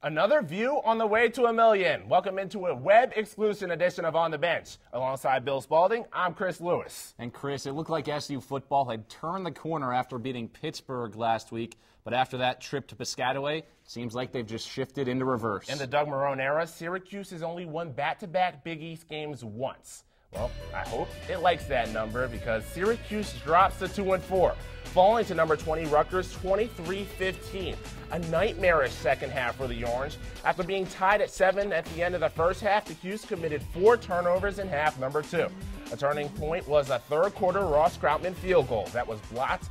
Another view on the way to a million. Welcome into a web-exclusive edition of On the Bench. Alongside Bill Spaulding, I'm Chris Lewis. And Chris, it looked like SU football had turned the corner after beating Pittsburgh last week. But after that trip to Piscataway, seems like they've just shifted into reverse. In the Doug Marrone era, Syracuse has only won back-to-back Big East games once. Well, I hope it likes that number because Syracuse drops to 2-4, falling to number 20 Rutgers 23-15. A nightmarish second half for the Orange. After being tied at 7 at the end of the first half, the 'Cuse committed 4 turnovers in half number 2. A turning point was a third-quarter Ross Krautman field goal that was blocked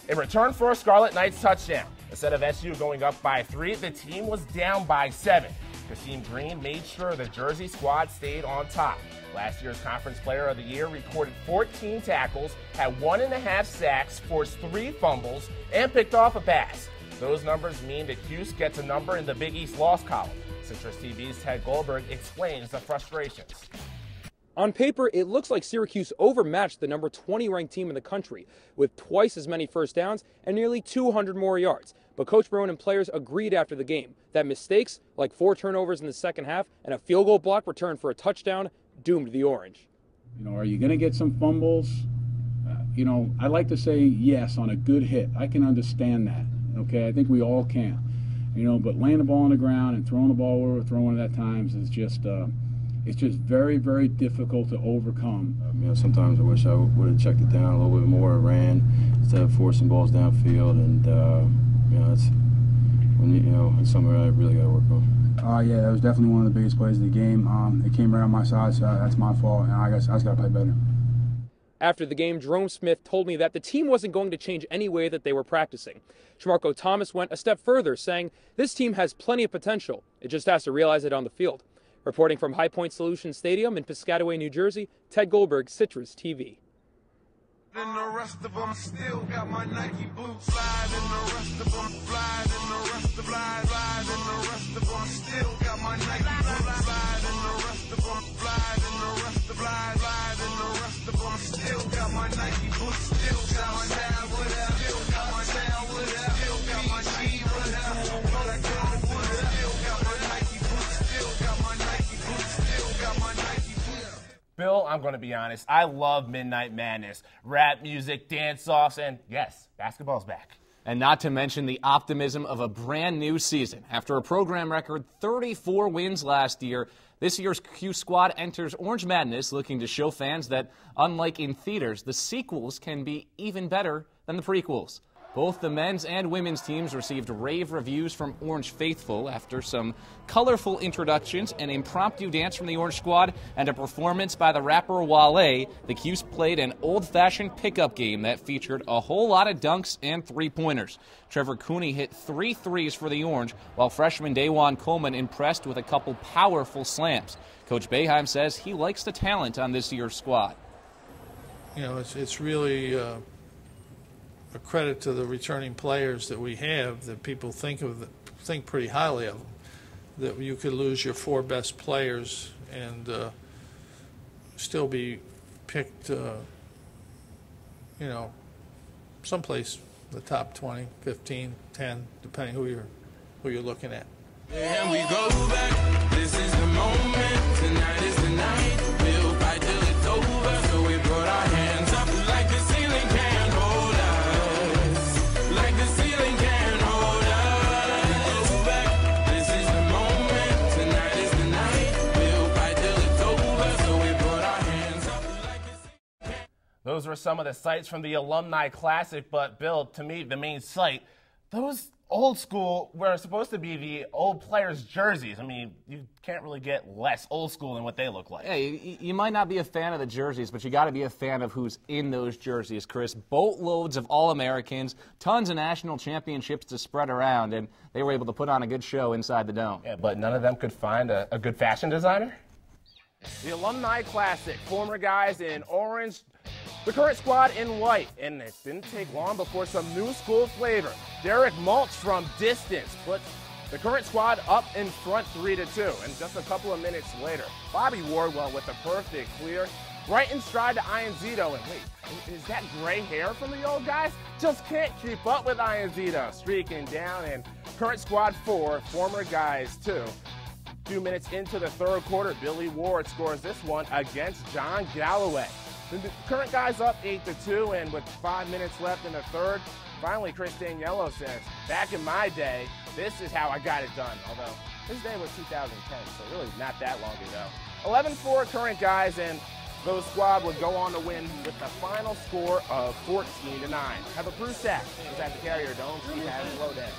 in return for a Scarlet Knights touchdown. Instead of SU going up by 3, the team was down by 7. Kasim Green made sure the Jersey squad stayed on top. Last year's Conference Player of the Year recorded 14 tackles, had 1.5 sacks, forced 3 fumbles, and picked off a pass. Those numbers mean the 'Cuse gets a number in the Big East loss column. CitrusTV's Ted Goldberg explains the frustrations. On paper, it looks like Syracuse overmatched the number 20 ranked team in the country with twice as many first downs and nearly 200 more yards. But Coach Marrone and players agreed after the game that mistakes like 4 turnovers in the second half and a field goal block return for a touchdown doomed the Orange. Are you going to get some fumbles? I like to say yes on a good hit. I can understand that. Okay, I think we all can. But laying the ball on the ground and throwing the ball where we're throwing it at times is just it's just very, very difficult to overcome. Sometimes I wish I would have checked it down a little bit more and ran instead of forcing balls downfield, and it's something I really got to work on. Yeah, that was definitely one of the biggest plays of the game. It came right on my side, so that's my fault, and I just got to play better. After the game, Jerome Smith told me that the team wasn't going to change any way that they were practicing. Shamarko Thomas went a step further, saying this team has plenty of potential. It just has to realize it on the field. Reporting from High Point Solutions Stadium in Piscataway, New Jersey, Ted Goldberg, Citrus TV. And the rest of them still got my Nike boots. Slide and the rest of them slide and the rest of slide and the rest of them still got my Nike boots. Slide and the rest of them slide and the rest of slide and the rest of them still got my Nike boots. Still got my style with it. Still got my style with it. Still got my G with it. But I go with it. Still got my Nike boots. Still got my Nike boots. Still got my Nike boots. Bill, I'm going to be honest, I love Midnight Madness. Rap music, dance-offs, and yes, basketball's back. And not to mention the optimism of a brand new season. After a program record 34 wins last year, this year's 'Cuse squad enters Orange Madness looking to show fans that, unlike in theaters, the sequels can be even better than the prequels. Both the men's and women's teams received rave reviews from Orange faithful after some colorful introductions, an impromptu dance from the Orange squad, and a performance by the rapper Wale. The 'Cuse played an old-fashioned pickup game that featured a whole lot of dunks and three-pointers. Trevor Cooney hit 3 threes for the Orange, while freshman Dajuan Coleman impressed with a couple powerful slams. Coach Boeheim says he likes the talent on this year's squad. It's really a credit to the returning players that we have, that people think pretty highly of them, that you could lose your 4 best players and still be picked someplace the top 20, 15, 10, depending who you're looking at. And we go back. This is the moment. Tonight is the night. We'll fight till it's over. So we put our hands up like the ceiling can't hold us. Like the ceiling can't hold us. Go back. This is the moment. Tonight is the night. We'll fight till it's over. So we put our hands up like the ceiling can't. Those were some of the sights from the Alumni Classic, but Bill, to me, the main sight, those old school were supposed to be the old players' jerseys. I mean, you can't really get less old school than what they look like. Yeah, you might not be a fan of the jerseys, but you got to be a fan of who's in those jerseys, Chris. Boatloads of All-Americans, tons of national championships to spread around, and they were able to put on a good show inside the dome. Yeah, but none of them could find a good fashion designer? The Alumni Classic, former guys in orange, the current squad in white, and it didn't take long before some new school flavor. Derek Maltz from distance put the current squad up in front 3-2, and just a couple of minutes later, Bobby Wardwell with a perfect clear, right in stride to Ianzito, and wait, is that gray hair from the old guys? Just can't keep up with Ianzito, streaking down and Current squad 4, former guys 2. 2 minutes into the third quarter, Billy Ward scores this one against John Galloway. The current guys up 8-2, and with 5 minutes left in the third, finally Chris Daniello says, back in my day, this is how I got it done. Although his day was 2010, so really not that long ago. 11-4 current guys, and those squad would go on to win with the final score of 14-9. Heather Prusak was at the Carrier Dome. She has a lowdown.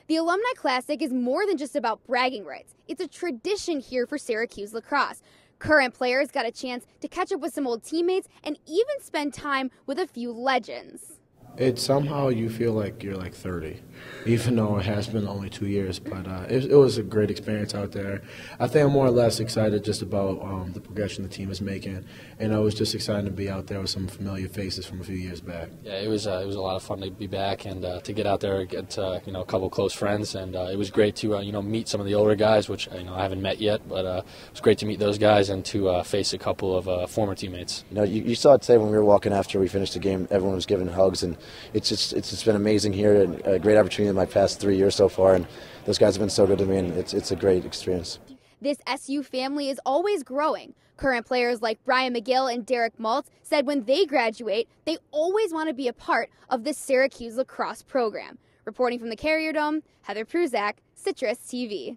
The Alumni Classic is more than just about bragging rights. It's a tradition here for Syracuse lacrosse. Current players got a chance to catch up with some old teammates and even spend time with a few legends. It's somehow you feel like you're like 30, even though it has been only 2 years. But it was a great experience out there. I think I'm more or less excited just about the progression the team is making, and I was just excited to be out there with some familiar faces from a few years back. Yeah, it was a lot of fun to be back and to get out there, get a couple close friends, and it was great to meet some of the older guys, which I haven't met yet, but it was great to meet those guys and to face a couple of former teammates. You saw it today when we were walking after we finished the game. Everyone was giving hugs, and it's just been amazing here, and a great opportunity in my past 3 years so far, and those guys have been so good to me, and it's a great experience. This SU family is always growing. Current players like Brian McGill and Derek Maltz said when they graduate, they always want to be a part of the Syracuse lacrosse program. Reporting from the Carrier Dome, Heather Prusak, Citrus TV.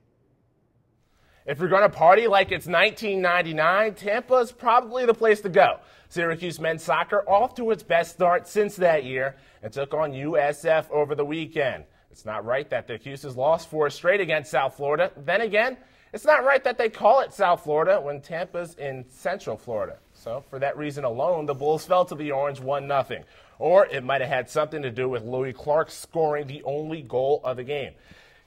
If you're going to party like it's 1999, Tampa's probably the place to go. Syracuse men's soccer off to its best start since that year and took on USF over the weekend. It's not right that the Cuses lost 4 straight against South Florida. Then again, it's not right that they call it South Florida when Tampa's in Central Florida. So for that reason alone, the Bulls fell to the Orange 1-0. Or it might have had something to do with Louis Clark scoring the only goal of the game.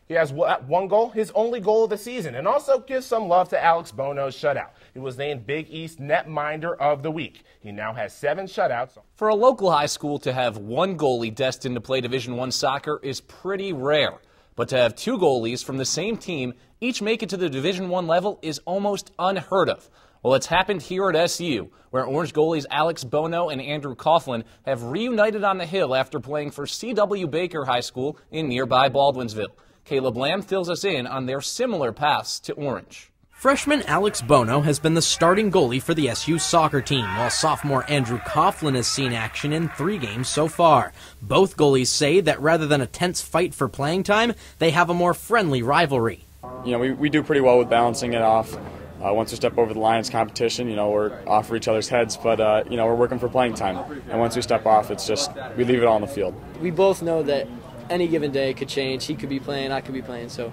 He has one goal, his only goal of the season, and also gives some love to Alex Bono's shutout. He was named Big East Netminder of the Week. He now has 7 shutouts. For a local high school to have one goalie destined to play Division I soccer is pretty rare. But to have 2 goalies from the same team each make it to the Division I level is almost unheard of. Well, it's happened here at SU, where Orange goalies Alex Bono and Andrew Coughlin have reunited on the Hill after playing for C.W. Baker High School in nearby Baldwinsville. Caleb Lamb fills us in on their similar paths to Orange. Freshman Alex Bono has been the starting goalie for the SU soccer team, while sophomore Andrew Coughlin has seen action in 3 games so far. Both goalies say that rather than a tense fight for playing time, they have a more friendly rivalry. We do pretty well with balancing it off. Once we step over the line, it's competition. We're off for each other's heads, but we're working for playing time. And once we step off, it's just we leave it all on the field. We both know that any given day could change. He could be playing, I could be playing, so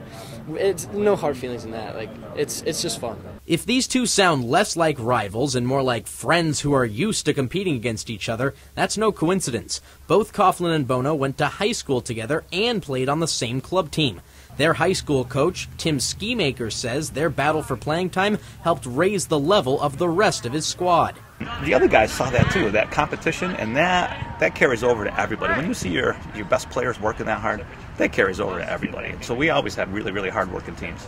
it's no hard feelings in that. It's just fun. If these two sound less like rivals and more like friends who are used to competing against each other, that's no coincidence. Both Coughlin and Bono went to high school together and played on the same club team. Their high school coach, Tim Skimaker, says their battle for playing time helped raise the level of the rest of his squad. The other guys saw that too, that competition, and that carries over to everybody. When you see your best players working that hard, that carries over to everybody. So we always have really, really hard-working teams.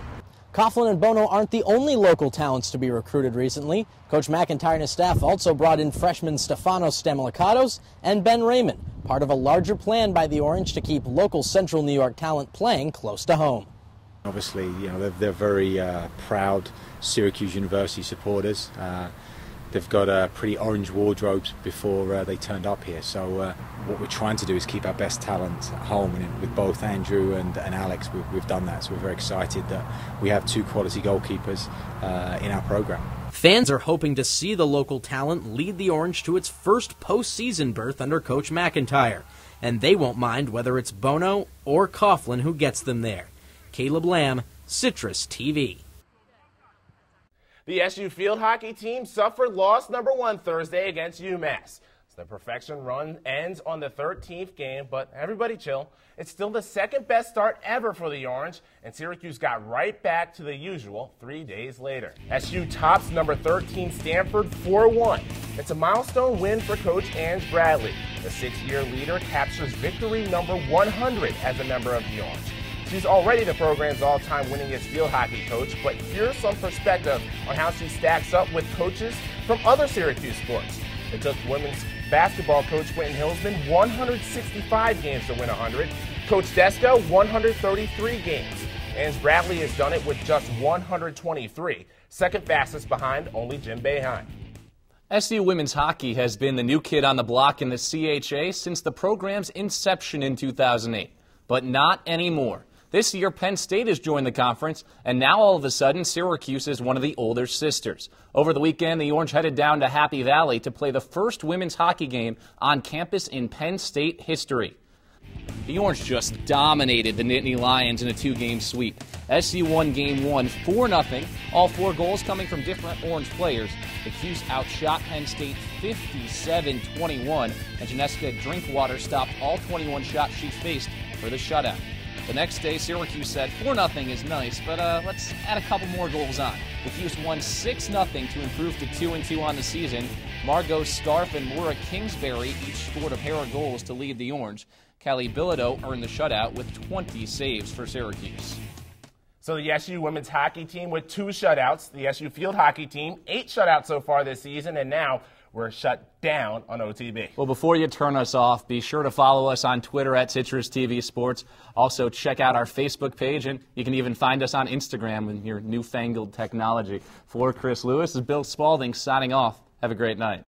Coughlin and Bono aren't the only local talents to be recruited recently. Coach McIntyre and his staff also brought in freshmen Stefanos Stamilakatos and Ben Raymond, part of a larger plan by the Orange to keep local Central New York talent playing close to home. Obviously, they're very proud Syracuse University supporters. They've got pretty orange wardrobes before they turned up here. So what we're trying to do is keep our best talent at home. And with both Andrew and Alex, we've done that. So we're very excited that we have 2 quality goalkeepers in our program. Fans are hoping to see the local talent lead the Orange to its first postseason berth under Coach McIntyre. And they won't mind whether it's Bono or Coughlin who gets them there. Caleb Lamb, Citrus TV. The SU field hockey team suffered loss number 1 Thursday against UMass. The perfection run ends on the 13th game, but everybody chill. It's still the second best start ever for the Orange, and Syracuse got right back to the usual 3 days later. SU tops number 13 Stanford 4-1. It's a milestone win for Coach Ange Bradley. The 6-year leader captures victory number 100 as a member of the Orange. She's already the program's all-time winningest field hockey coach, but here's some perspective on how she stacks up with coaches from other Syracuse sports. It took women's basketball coach Quentin Hillsman 165 games to win 100. Coach Desko, 133 games. Ains Bradley has done it with just 123, second fastest behind only Jim Boeheim. SU women's hockey has been the new kid on the block in the CHA since the program's inception in 2008, but not anymore. This year, Penn State has joined the conference, and now all of a sudden, Syracuse is one of the older sisters. Over the weekend, the Orange headed down to Happy Valley to play the first women's hockey game on campus in Penn State history. The Orange just dominated the Nittany Lions in a two-game sweep. SU won Game 1 4-0, all 4 goals coming from different Orange players. The Cuse outshot Penn State 57-21, and Janeska Drinkwater stopped all 21 shots she faced for the shutout. The next day, Syracuse said 4-0 is nice, but let's add a couple more goals on. The Cuse won 6-0 to improve to 2-2 on the season. Margot Scarf and Maura Kingsbury each scored a pair of goals to lead the Orange. Callie Bilodeau earned the shutout with 20 saves for Syracuse. So the SU women's hockey team with 2 shutouts. The SU field hockey team, 8 shutouts so far this season, and now we're shut down on OTB. Well, before you turn us off, be sure to follow us on Twitter at CitrusTV Sports. Also, check out our Facebook page, and you can even find us on Instagram with your newfangled technology. For Chris Lewis, this is Bill Spaulding signing off. Have a great night.